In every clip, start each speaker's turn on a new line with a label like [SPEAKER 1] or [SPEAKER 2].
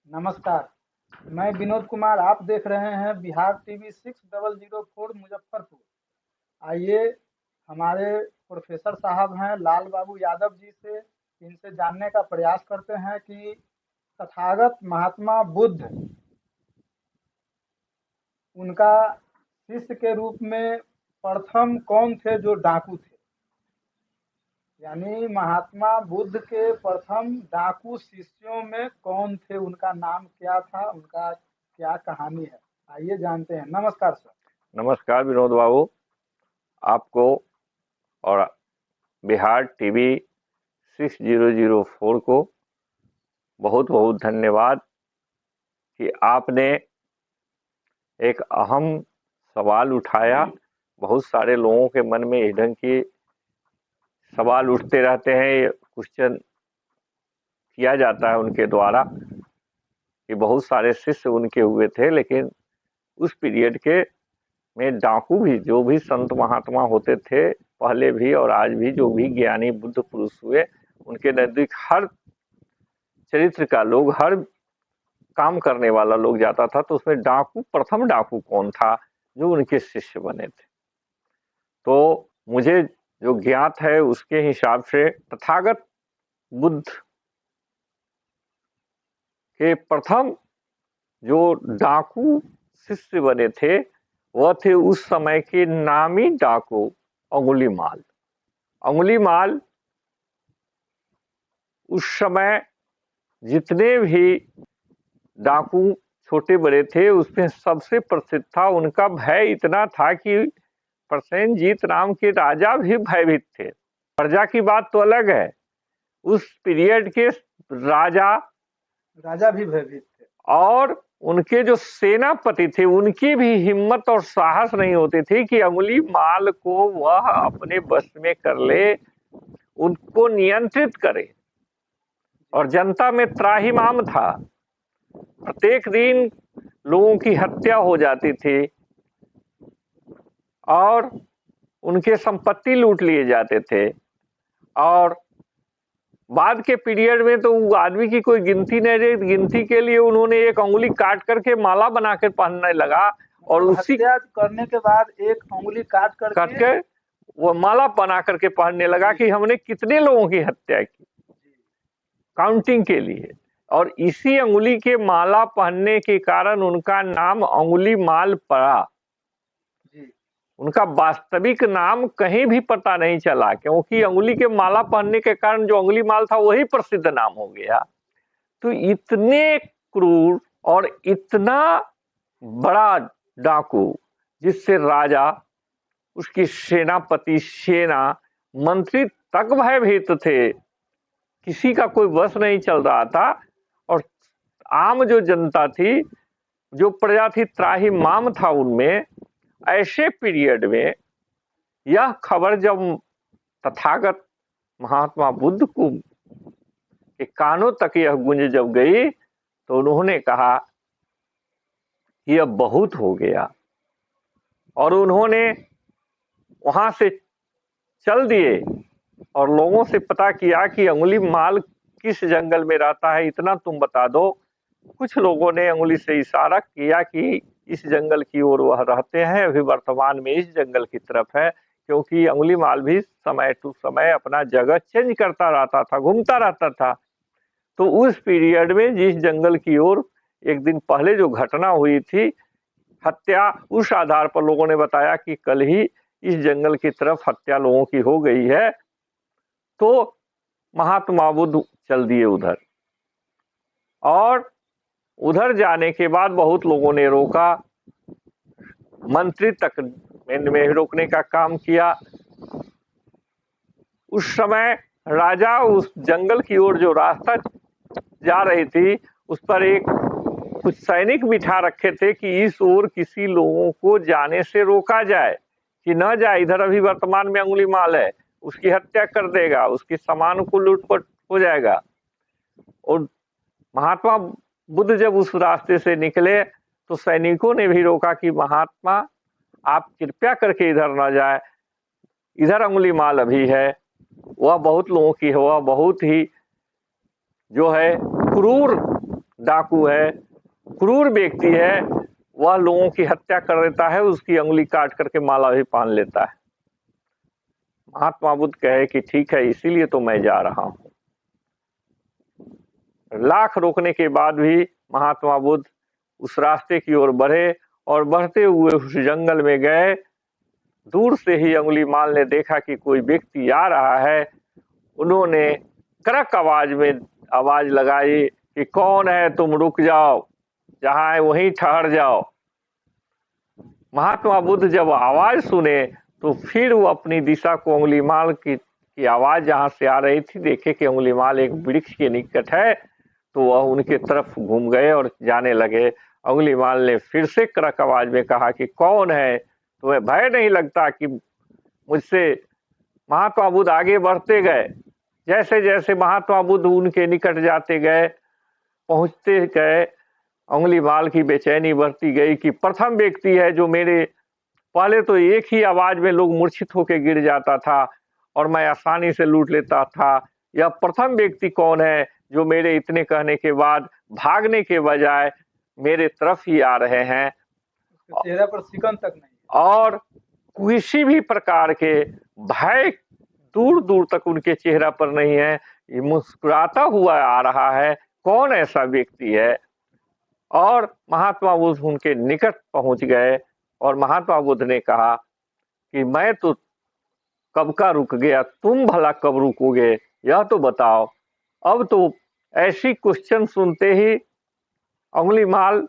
[SPEAKER 1] नमस्कार। मैं विनोद कुमार, आप देख रहे हैं बिहार टीवी 6004 मुजफ्फरपुर। आइए, हमारे प्रोफेसर साहब हैं लाल बाबू यादव जी से, इनसे जानने का प्रयास करते हैं कि तथागत महात्मा बुद्ध, उनका शिष्य के रूप में प्रथम कौन थे जो डाकू थे। यानी महात्मा बुद्ध के प्रथम डाकू शिष्यों में कौन थे, उनका नाम क्या था, उनका क्या कहानी है, आइए जानते हैं। नमस्कार सर।
[SPEAKER 2] नमस्कार विनोद बाबू, आपको और बिहार टीवी 6004 को बहुत बहुत धन्यवाद कि आपने एक अहम सवाल उठाया। बहुत सारे लोगों के मन में इस ढंग की सवाल उठते रहते हैं, क्वेश्चन किया जाता है उनके द्वारा कि बहुत सारे शिष्य उनके हुए थे, लेकिन उस पीरियड के में डाकू भी, जो भी संत महात्मा होते थे पहले भी और आज भी, जो भी ज्ञानी बुद्ध पुरुष हुए, उनके नजदीक हर चरित्र का लोग, हर काम करने वाला लोग जाता था। तो उसमें डाकू, प्रथम डाकू कौन था जो उनके शिष्य बने थे? तो मुझे जो ज्ञात है उसके हिसाब से तथागत बुद्ध के प्रथम जो डाकू शिष्य बने थे वह थे उस समय के नामी डाकू अंगुलीमाल। अंगुलीमाल उस समय जितने भी डाकू छोटे बड़े थे उसमें सबसे प्रसिद्ध था। उनका भय इतना था कि प्रसेनजीत नाम के राजा भी भयभीत थे। प्रजा की बात तो अलग है, उस पीरियड के राजा
[SPEAKER 1] भी भयभीत थे
[SPEAKER 2] और उनके जो सेनापति थे उनकी भी हिम्मत और साहस नहीं होती थी कि अंगुलीमाल को वह अपने बस में कर ले, उनको नियंत्रित करे। और जनता में त्राहिमाम था, प्रत्येक दिन लोगों की हत्या हो जाती थी और उनके संपत्ति लूट लिए जाते थे। और बाद के पीरियड में तो आदमी की कोई गिनती नहीं रही। गिनती के लिए उन्होंने एक अंगुली काट करके माला बना कर पहनने लगा और उसी
[SPEAKER 1] हत्या करने के बाद एक अंगुली काट करके
[SPEAKER 2] वो माला बना करके पहनने लगा कि हमने कितने लोगों की हत्या की, काउंटिंग के लिए। और इसी अंगुली के माला पहनने के कारण उनका नाम अंगुलीमाल पड़ा। उनका वास्तविक नाम कहीं भी पता नहीं चला, क्योंकि अंगुली के माला पहनने के कारण जो अंगुलीमाल था वही प्रसिद्ध नाम हो गया। तो इतने क्रूर और इतना बड़ा डाकू, जिससे राजा, उसकी सेनापति, सेना, मंत्री तक भयभीत थे, किसी का कोई बस नहीं चल रहा था। और आम जो जनता थी, जो प्रजा थी, त्राहिमाम था उनमें। ऐसे पीरियड में यह खबर जब तथागत महात्मा बुद्ध को के कानों तक यह गूंज जब गई तो उन्होंने कहा कि अब बहुत हो गया। और उन्होंने वहां से चल दिए और लोगों से पता किया कि अंगुलीमाल किस जंगल में रहता है, इतना तुम बता दो। कुछ लोगों ने अंगुली से इशारा किया कि इस जंगल की ओर वह रहते हैं, अभी वर्तमान में इस जंगल की तरफ है, क्योंकि अंगुलीमाल भी समय टू समय अपना जगह चेंज करता रहता था, घूमता रहता था। तो उस पीरियड में जिस जंगल की ओर एक दिन पहले जो घटना हुई थी, हत्या, उस आधार पर लोगों ने बताया कि कल ही इस जंगल की तरफ हत्या लोगों की हो गई है। तो महात्मा बुद्ध चल दिए उधर, और उधर जाने के बाद बहुत लोगों ने रोका, मंत्री तक में रोकने का काम किया। उस समय राजा उस जंगल की ओर जो रास्ता जा रही थी उस पर एक कुछ सैनिक बिठा रखे थे कि इस ओर किसी लोगों को जाने से रोका जाए, कि न जाए इधर, अभी वर्तमान में अंगुलीमाल है, उसकी हत्या कर देगा, उसके सामान को लूटपाट हो जाएगा। और महात्मा बुद्ध जब उस रास्ते से निकले तो सैनिकों ने भी रोका कि महात्मा आप कृपया करके इधर न जाए, इधर अंगुलीमाल अभी है, वह बहुत लोगों की है, वह बहुत ही जो है क्रूर डाकू है, क्रूर व्यक्ति है, वह लोगों की हत्या कर देता है, उसकी उंगली काट करके माला भी पहन लेता है। महात्मा बुद्ध कहे कि ठीक है, इसीलिए तो मैं जा रहा हूं। लाख रोकने के बाद भी महात्मा बुद्ध उस रास्ते की ओर बढ़े और बढ़ते हुए उस जंगल में गए। दूर से ही अंगुलीमाल ने देखा कि कोई व्यक्ति आ रहा है। उन्होंने कड़क आवाज में आवाज लगाई कि कौन है, तुम रुक जाओ, जहां है वहीं ठहर जाओ। महात्मा बुद्ध जब आवाज सुने तो फिर वो अपनी दिशा को अंगुलीमाल की आवाज जहां से आ रही थी देखे कि अंगुलीमाल एक वृक्ष के निकट है, तो वह उनके तरफ घूम गए और जाने लगे। अंगुलीमाल ने फिर से कड़क आवाज में कहा कि कौन है, तुम्हें भय नहीं लगता कि मुझसे? महात्मा बुद्ध आगे बढ़ते गए। जैसे जैसे महात्मा बुद्ध उनके निकट जाते गए, पहुंचते गए, अंगुलीमाल की बेचैनी बढ़ती गई कि प्रथम व्यक्ति है जो मेरे, पहले तो एक ही आवाज में लोग मूर्छित होकर गिर जाता था और मैं आसानी से लूट लेता था। यह प्रथम व्यक्ति कौन है जो मेरे इतने कहने के बाद भागने के बजाय मेरे तरफ ही आ रहे हैं?
[SPEAKER 1] चेहरे पर सिकन तक नहीं,
[SPEAKER 2] और किसी भी प्रकार के भय दूर दूर तक उनके चेहरा पर नहीं है। ये मुस्कुराता हुआ आ रहा है। कौन ऐसा व्यक्ति है? और महात्मा बुद्ध उनके निकट पहुंच गए और महात्मा बुद्ध ने कहा कि मैं तो कब का रुक गया, तुम भला कब रुकोगे, यह तो बताओ। अब तो ऐसी क्वेश्चन सुनते ही अंगुलीमाल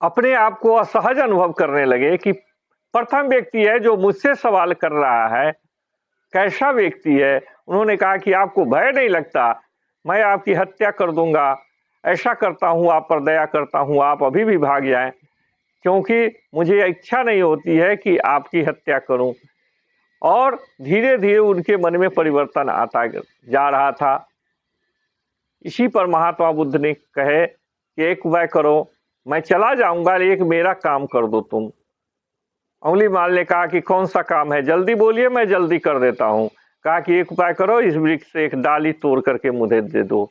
[SPEAKER 2] अपने आप को असहज अनुभव करने लगे कि प्रथम व्यक्ति है जो मुझसे सवाल कर रहा है, कैसा व्यक्ति है? उन्होंने कहा कि आपको भय नहीं लगता, मैं आपकी हत्या कर दूंगा, ऐसा करता हूं, आप पर दया करता हूं, आप अभी भी भाग जाएं, क्योंकि मुझे इच्छा नहीं होती है कि आपकी हत्या करूं। और धीरे धीरे उनके मन में परिवर्तन आता जा रहा था। इसी पर महात्मा बुद्ध ने कहे कि एक उपाय करो, मैं चला जाऊंगा, एक मेरा काम कर दो तुम। अंगुलीमाल ने कहा कि कौन सा काम है, जल्दी बोलिए, मैं जल्दी कर देता हूं। कहा कि एक उपाय करो, इस वृक्ष से एक डाली तोड़ करके मुझे दे दो।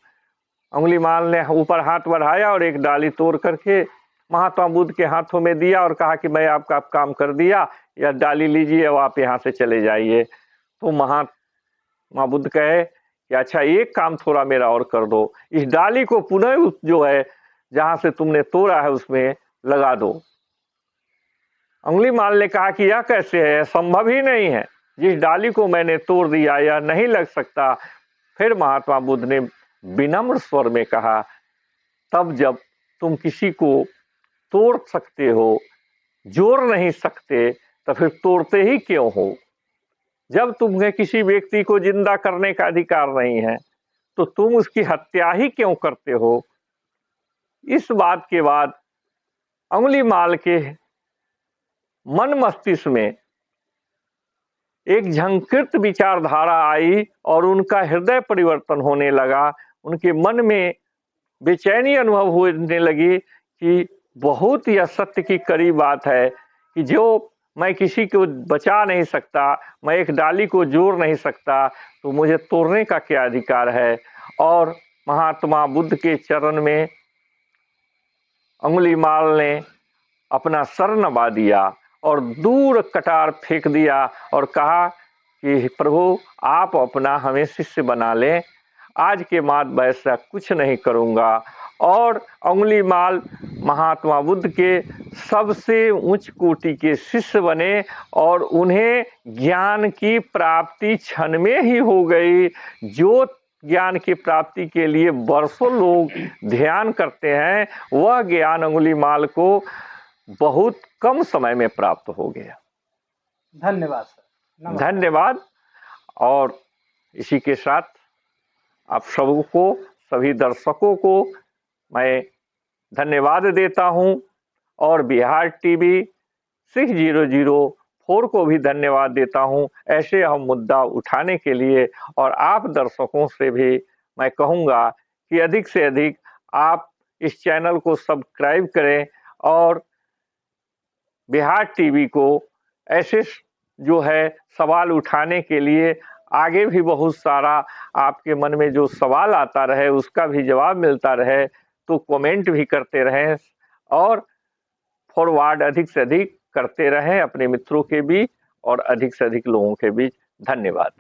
[SPEAKER 2] अंगुलीमाल ने ऊपर हाथ बढ़ाया और एक डाली तोड़ करके महात्मा बुद्ध के हाथों में दिया और कहा कि मैं आपका काम कर दिया, यह डाली लीजिए और आप यहाँ से चले जाइए। तो महात्मा बुद्ध कहे कि अच्छा, एक काम थोड़ा मेरा और कर दो, इस डाली को पुनः जो है जहां से तुमने तोड़ा है उसमें लगा दो। अंगुलीमाल ने कहा कि यह कैसे है, संभव ही नहीं है, जिस डाली को मैंने तोड़ दिया यह नहीं लग सकता। फिर महात्मा बुद्ध ने विनम्र स्वर में कहा, तब जब तुम किसी को तोड़ सकते हो, जोड़ नहीं सकते, तो फिर तोड़ते ही क्यों हो? जब तुम्हें किसी व्यक्ति को जिंदा करने का अधिकार नहीं है तो तुम उसकी हत्या ही क्यों करते हो? इस बात के बाद अंगुलीमाल के मन मस्तिष्क में एक झंकृत विचारधारा आई और उनका हृदय परिवर्तन होने लगा। उनके मन में बेचैनी अनुभव होने लगी कि बहुत ही असत्य की कड़ी बात है कि जो मैं किसी को बचा नहीं सकता, मैं एक डाली को जोड़ नहीं सकता, तो मुझे तोड़ने का क्या अधिकार है? और महात्मा बुद्ध के चरण में अंगुलीमाल ने अपना सर नवा दिया और दूर कटार फेंक दिया और कहा कि प्रभु, आप अपना हमें शिष्य बना लें, आज के बाद वैसा कुछ नहीं करूंगा। और अंगुलीमाल महात्मा बुद्ध के सबसे उच्च कोटि के शिष्य बने और उन्हें ज्ञान की प्राप्ति क्षण में ही हो गई। जो ज्ञान की प्राप्ति के लिए वर्षों लोग ध्यान करते हैं, वह ज्ञान अंगुलीमाल को बहुत कम समय में प्राप्त हो गया।
[SPEAKER 1] धन्यवाद सर।
[SPEAKER 2] धन्यवाद। और इसी के साथ आप सबको, सभी दर्शकों को मैं धन्यवाद देता हूं और बिहार टीवी 6004 को भी धन्यवाद देता हूं, ऐसे हम मुद्दा उठाने के लिए। और आप दर्शकों से भी मैं कहूंगा कि अधिक से अधिक आप इस चैनल को सब्सक्राइब करें और बिहार टीवी को ऐसे जो है सवाल उठाने के लिए आगे भी बहुत सारा आपके मन में जो सवाल आता रहे उसका भी जवाब मिलता रहे, तो कमेंट भी करते रहें और फॉरवर्ड अधिक से अधिक करते रहें अपने मित्रों के बीच और अधिक से अधिक लोगों के बीच। धन्यवाद।